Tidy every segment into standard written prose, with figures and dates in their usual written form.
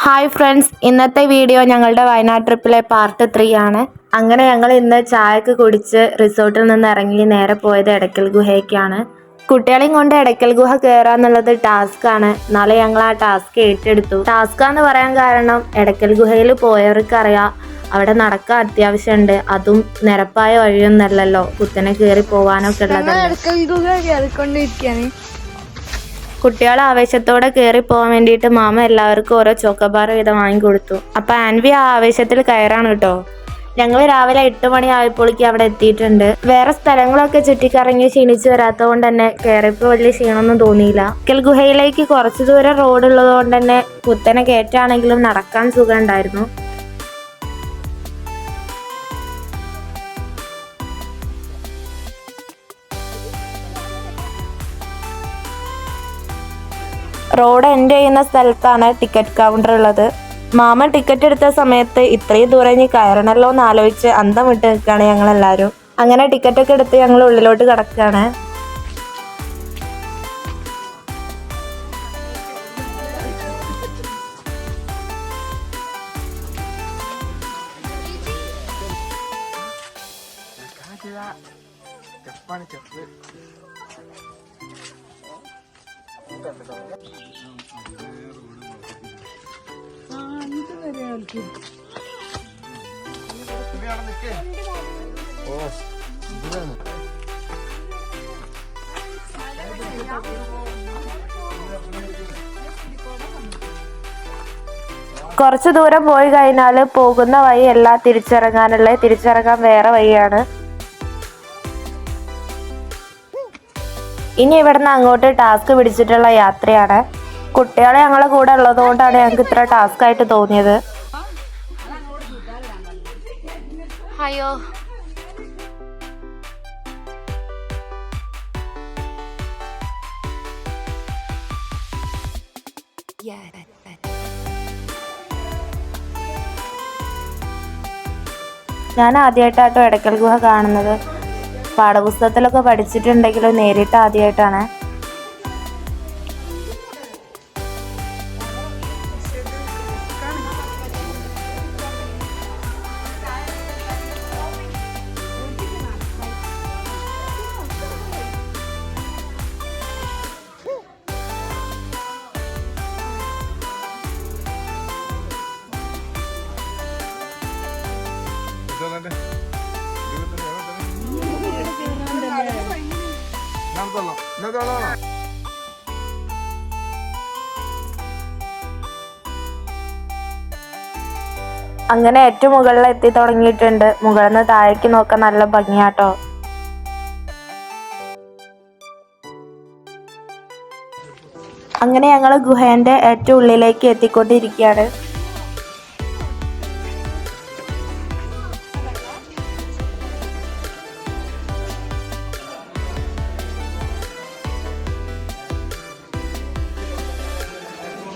Hi friends, ഇന്നത്തെ video ഞങ്ങളുടെ Wayanad ട്രിപ്പിലെ part 3 ആണ്. അങ്ങനെ ഞങ്ങൾ ഇന്ന് ചായക്ക് കുടിച്ച് റിസോർട്ടിൽ നിന്ന് ഇറങ്ങി നേരെ പോയത് എടക്കൽ ഗുഹയ്ക്കാണ്. കുട്ടികളെയും കൊണ്ട് എടക്കൽ ഗുഹ കയറാന്നുള്ളത് ടാസ്ക്കാണ്. നാളെ ഞങ്ങൾ ആ ടാസ്ക് ഏറ്റെടുത്തു. ടാസ്കാന്ന് പറയാൻ കാരണം എടക്കൽ ഗുഹയിൽ പോയവർക്കറിയാം അവിടെ നടക്കാൻ അത്യാവശ്യമുണ്ട്. അതും നിരപ്പായ വഴിയൊന്നല്ലല്ലോ, കുത്തനെ കയറി പോവാനൊക്കെ ഉള്ളത്. കുട്ടികളെ ആവേശത്തോടെ കയറി പോകാൻ വേണ്ടിയിട്ട് മാമ എല്ലാവർക്കും ഓരോ ചോക്കോബാർ വീതം വാങ്ങിക്കൊടുത്തു. അപ്പം ആൻവി ആ ആവേശത്തിൽ കയറാണ് കേട്ടോ. ഞങ്ങൾ രാവിലെ 8 മണി ആയപ്പോഴേക്ക് അവിടെ എത്തിയിട്ടുണ്ട്. വേറെ സ്ഥലങ്ങളൊക്കെ ചുറ്റിക്കറങ്ങി ക്ഷീണിച്ച് വരാത്തത് കൊണ്ട് തന്നെ കയറിയപ്പോൾ വലിയ ക്ഷീണമൊന്നും തോന്നിയില്ല. എടക്കൽ ഗുഹയിലേക്ക് കുറച്ച് ദൂരം റോഡ് ഉള്ളത് കൊണ്ട് തന്നെ കുത്തനെ കയറ്റാണെങ്കിലും നടക്കാൻ സുഖം ഉണ്ടായിരുന്നു. റോഡ് എൻഡ് ചെയ്യുന്ന സ്ഥലത്താണ് ടിക്കറ്റ് കൗണ്ടർ ഉള്ളത്. മാമൻ ടിക്കറ്റ് എടുത്ത സമയത്ത് ഇത്രയും ദൂരം ഇനി കയറണല്ലോ എന്ന് ആലോചിച്ച് അന്തം വിട്ട് നിൽക്കുകയാണ് ഞങ്ങളെല്ലാവരും. അങ്ങനെ ടിക്കറ്റൊക്കെ എടുത്ത് ഞങ്ങൾ ഉള്ളിലോട്ട് കിടക്കുകയാണ്. കുറച്ച് ദൂരം പോയി കഴിഞ്ഞാൽ പോകുന്ന വഴിയല്ല തിരിച്ചിറങ്ങാൻ വേറെ വഴിയാണ്. ഇനി ഇവിടുന്ന് അങ്ങോട്ട് ടാസ്ക് പിടിച്ചിട്ടുള്ള യാത്രയാണ്. കുട്ടികളെ ഞങ്ങളെ കൂടെ ഉള്ളതുകൊണ്ടാണ് ഞങ്ങൾക്ക് ഇത്ര ടാസ്ക് ആയിട്ട് തോന്നിയത്. അയ്യോ, ഞാൻ ആദ്യമായിട്ടാട്ടോ എടക്കൽ ഗുഹ കാണുന്നത്. പാഠപുസ്തകത്തിലൊക്കെ പഠിച്ചിട്ടുണ്ടെങ്കിലും നേരിട്ട് ആദ്യമായിട്ടാണ്. അങ്ങനെ ഏറ്റവും മുകളിൽ എത്തി തുടങ്ങിയിട്ടുണ്ട്. മുകളിൽ നിന്ന് താഴേക്ക് നോക്കാൻ നല്ല ഭംഗിയാട്ടോ. അങ്ങനെ ഞങ്ങൾ ഗുഹേന്റെ ഏറ്റവും ഉള്ളിലേക്ക് എത്തിക്കൊണ്ടിരിക്കുകയാണ്.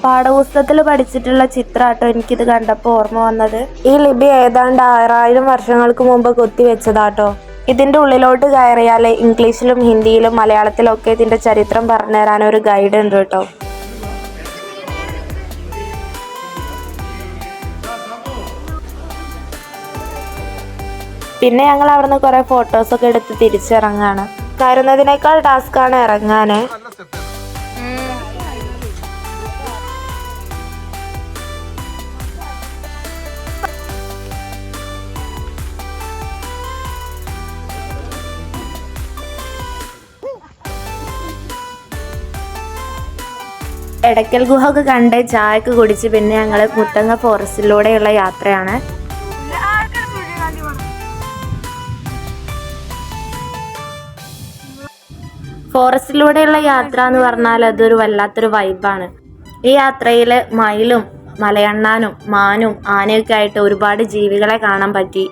പാഠപുസ്തകത്തിൽ പഠിച്ചിട്ടുള്ള ചിത്രാട്ടോ എനിക്കിത് കണ്ടപ്പോൾ ഓർമ്മ വന്നത്. ഈ ലിപി ഏതാണ്ട് 6000 വർഷങ്ങൾക്ക് മുമ്പ് കൊത്തിവെച്ചതാട്ടോ. ഇതിന്റെ ഉള്ളിലോട്ട് കയറിയാൽ ഇംഗ്ലീഷിലും ഹിന്ദിയിലും മലയാളത്തിലും ഒക്കെ ഇതിന്റെ ചരിത്രം പറഞ്ഞുതരാൻ ഒരു ഗൈഡ് ഉണ്ട് കേട്ടോ. പിന്നെ ഞങ്ങൾ അവിടുന്ന് കുറെ ഫോട്ടോസൊക്കെ എടുത്ത് തിരിച്ചിറങ്ങാണ്. കയറുന്നതിനേക്കാൾ ടാസ്ക്കാണ് ഇറങ്ങാന്. എടക്കൽ ഗുഹ ഒക്കെ കണ്ട് ചായക്ക് കുടിച്ച് പിന്നെ ഞങ്ങൾ മുത്തങ്ങ ഫോറസ്റ്റിലൂടെയുള്ള യാത്രയാണ്. ഫോറസ്റ്റിലൂടെയുള്ള യാത്ര എന്ന് പറഞ്ഞാൽ അതൊരു വല്ലാത്തൊരു വൈബാണ്. ഈ യാത്രയിൽ മയിലും മലയണ്ണാനും മാനും ആനയൊക്കെ ആയിട്ട് ഒരുപാട് ജീവികളെ കാണാൻ പറ്റി.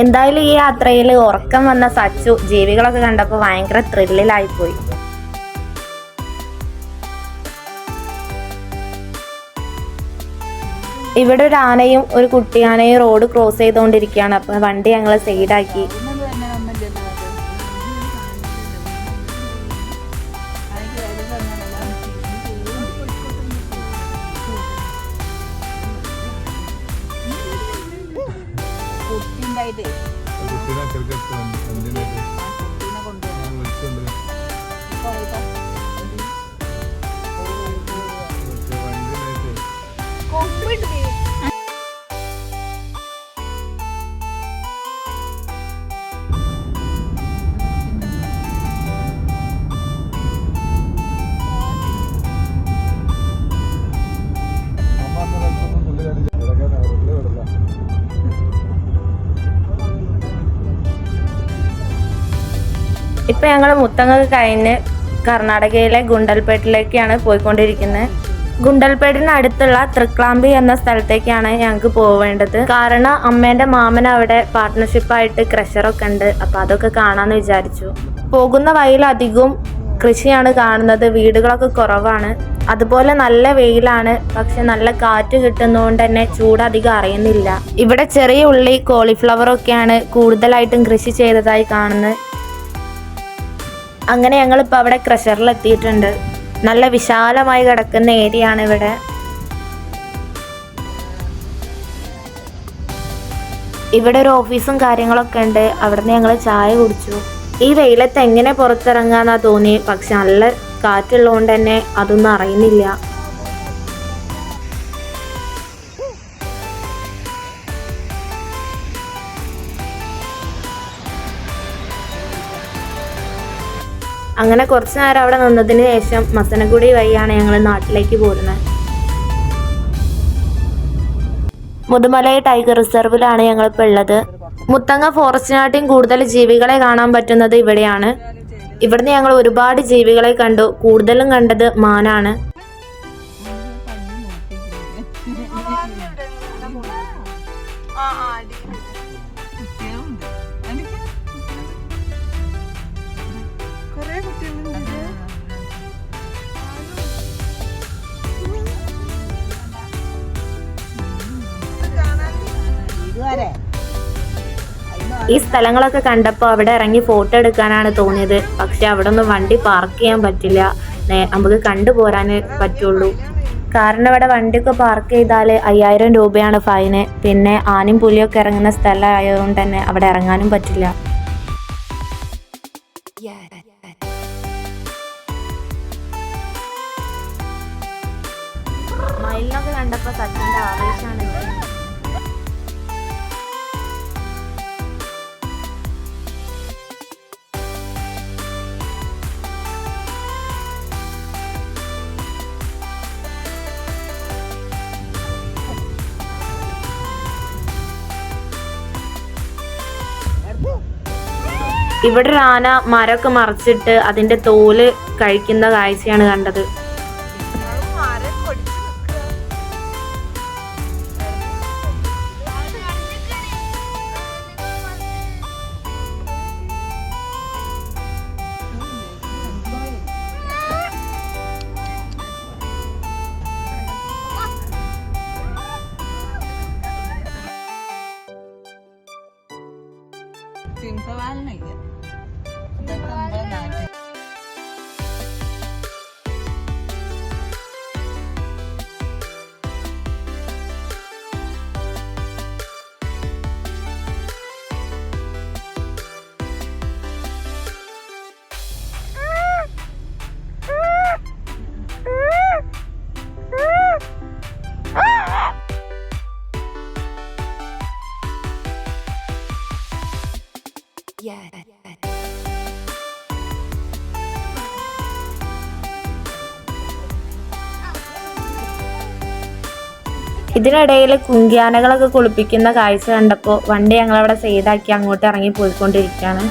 എന്തായാലും ഈ യാത്രയിൽ ഉറക്കം വന്ന സച്ചു ജീവികളൊക്കെ കണ്ടപ്പോൾ ഭയങ്കര ത്രില്ലിലായിപ്പോയി. ഇവിടെ ഒരു ആനയും ഒരു കുട്ടിയാനയും റോഡ് ക്രോസ് ചെയ്തുകൊണ്ടിരിക്കുകയാണ്. അപ്പോൾ വണ്ടി ഞങ്ങൾ സൈഡാക്കി. ഇപ്പം ഞങ്ങൾ മുത്തങ്ങ കഴിഞ്ഞ് കർണാടകയിലെ ഗുണ്ടൽപേട്ടിലേക്കാണ് പോയിക്കൊണ്ടിരിക്കുന്നത്. ഗുണ്ടൽപേട്ടിന് അടുത്തുള്ള തൃക്ലാമ്പി എന്ന സ്ഥലത്തേക്കാണ് ഞങ്ങൾക്ക് പോവേണ്ടത്. കാരണം അമ്മേൻ്റെ മാമൻ അവിടെ പാർട്ട്ണർഷിപ്പായിട്ട് ക്രഷറൊക്കെ ഉണ്ട്. അപ്പോൾ അതൊക്കെ കാണാമെന്ന് വിചാരിച്ചു. പോകുന്ന വഴിയിൽ അധികവും കൃഷിയാണ് കാണുന്നത്. വീടുകളൊക്കെ കുറവാണ്. അതുപോലെ നല്ല വെയിലാണ്. പക്ഷെ നല്ല കാറ്റ് കിട്ടുന്നതുകൊണ്ട് തന്നെ ചൂട് അധികം അറിയുന്നില്ല. ഇവിടെ ചെറിയ ഉള്ളി, കോളിഫ്ലവറൊക്കെയാണ് കൂടുതലായിട്ടും കൃഷി ചെയ്തതായി കാണുന്നത്. അങ്ങനെ ഞങ്ങളിപ്പോൾ അവിടെ ക്രഷറിൽ എത്തിയിട്ടുണ്ട്. നല്ല വിശാലമായി കിടക്കുന്ന ഏരിയ ആണ് ഇവിടെ. ഇവിടെ ഒരു ഓഫീസും കാര്യങ്ങളൊക്കെ ഉണ്ട്. അവിടെ നിന്ന് ഞങ്ങൾ ചായ കുടിച്ചു. ഈ വെയിലത്ത് എങ്ങനെ പുറത്തിറങ്ങാന്നാ തോന്നി. പക്ഷെ നല്ല കാറ്റുള്ളതുകൊണ്ട് തന്നെ അതൊന്നും അറിയുന്നില്ല. അങ്ങനെ കുറച്ച് നേരം അവിടെ നിന്നതിന് ശേഷം മസനഗുഡി വഴിയാണ് ഞങ്ങൾ നാട്ടിലേക്ക് പോരുന്നത്. മുതുമലൈ ടൈഗർ റിസർവിലാണ് ഞങ്ങളിപ്പോൾ ഉള്ളത്. മുത്തങ്ങ ഫോറസ്റ്റിനാട്ടിയും കൂടുതൽ ജീവികളെ കാണാൻ പറ്റുന്നത് ഇവിടെയാണ്. ഇവിടുന്ന് ഞങ്ങൾ ഒരുപാട് ജീവികളെ കണ്ടു. കൂടുതലും കണ്ടത് മാനാണ്. ഈ സ്ഥലങ്ങളൊക്കെ കണ്ടപ്പോൾ അവിടെ ഇറങ്ങി ഫോട്ടോ എടുക്കാനാണ് തോന്നിയത്. പക്ഷെ അവിടെ ഒന്നും വണ്ടി പാർക്ക് ചെയ്യാൻ പറ്റില്ല. നമുക്ക് കണ്ടുപോരാൻ പറ്റുള്ളൂ. കാരണം ഇവിടെ വണ്ടിയൊക്കെ പാർക്ക് ചെയ്താൽ 5000 രൂപയാണ് ഫൈന്. പിന്നെ ആനയും പുലിയൊക്കെ ഇറങ്ങുന്ന സ്ഥലമായതുകൊണ്ട് തന്നെ അവിടെ ഇറങ്ങാനും പറ്റില്ല. മയിലിനൊക്കെ കണ്ടപ്പോൾ സച്ചിൻ്റെ ആവേശമാണ്. ഇവിടെ ഒരു ആന മരമൊക്കെ മറിച്ചിട്ട് അതിൻ്റെ തോല് കഴിക്കുന്ന കാഴ്ചയാണ് കണ്ടത്. ഇതിനിടയിൽ കുങ്കിയാനകളൊക്കെ കുളിപ്പിക്കുന്ന കാഴ്ച കണ്ടപ്പോൾ വണ്ടി ഞങ്ങളവിടെ സൈഡാക്കി അങ്ങോട്ട് ഇറങ്ങി പോയിക്കൊണ്ടിരിക്കുകയാണ്.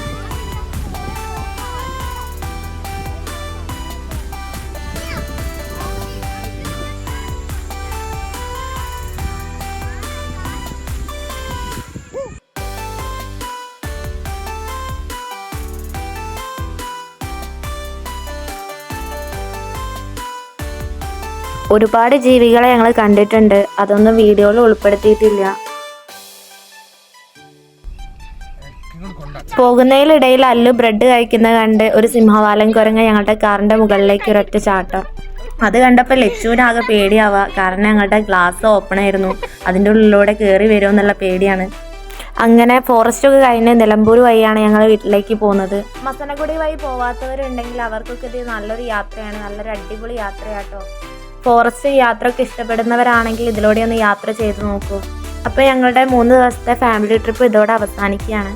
ഒരുപാട് ജീവികളെ ഞങ്ങൾ കണ്ടിട്ടുണ്ട്, അതൊന്നും വീഡിയോയിൽ ഉൾപ്പെടുത്തിയിട്ടില്ല. പോകുന്നതിനിടയിൽ അല്ലു ബ്രെഡ് കഴിക്കുന്ന കണ്ട് ഒരു സിംഹവാലൻ കുരങ്ങ ഞങ്ങളുടെ കാറിൻ്റെ മുകളിലേക്ക് ഒരൊറ്റ ചാട്ടം. അത് കണ്ടപ്പോൾ ലച്ചുവിനാകെ പേടിയാവുക, കാരണം ഞങ്ങളുടെ ഗ്ലാസ് ഓപ്പൺ ആയിരുന്നു, അതിൻ്റെ ഉള്ളിലൂടെ കയറി വരുമെന്നുള്ള പേടിയാണ്. അങ്ങനെ ഫോറസ്റ്റൊക്കെ കഴിഞ്ഞ് നിലമ്പൂർ വഴിയാണ് ഞങ്ങൾ വീട്ടിലേക്ക് പോകുന്നത്. മസനഗുഡി വഴി പോവാത്തവരുണ്ടെങ്കിൽ അവർക്കൊക്കെ ഇത് നല്ലൊരു യാത്രയാണ്, നല്ലൊരു അടിപൊളി യാത്രയാട്ടോ. ഫോറസ്റ്റ് യാത്രയൊക്കെ ഇഷ്ടപ്പെടുന്നവരാണെങ്കിൽ ഇതിലൂടെ ഒന്ന് യാത്ര ചെയ്ത് നോക്കൂ. അപ്പോൾ ഞങ്ങളുടെ 3 ദിവസത്തെ ഫാമിലി ട്രിപ്പ് ഇതോടെ അവസാനിക്കുകയാണ്.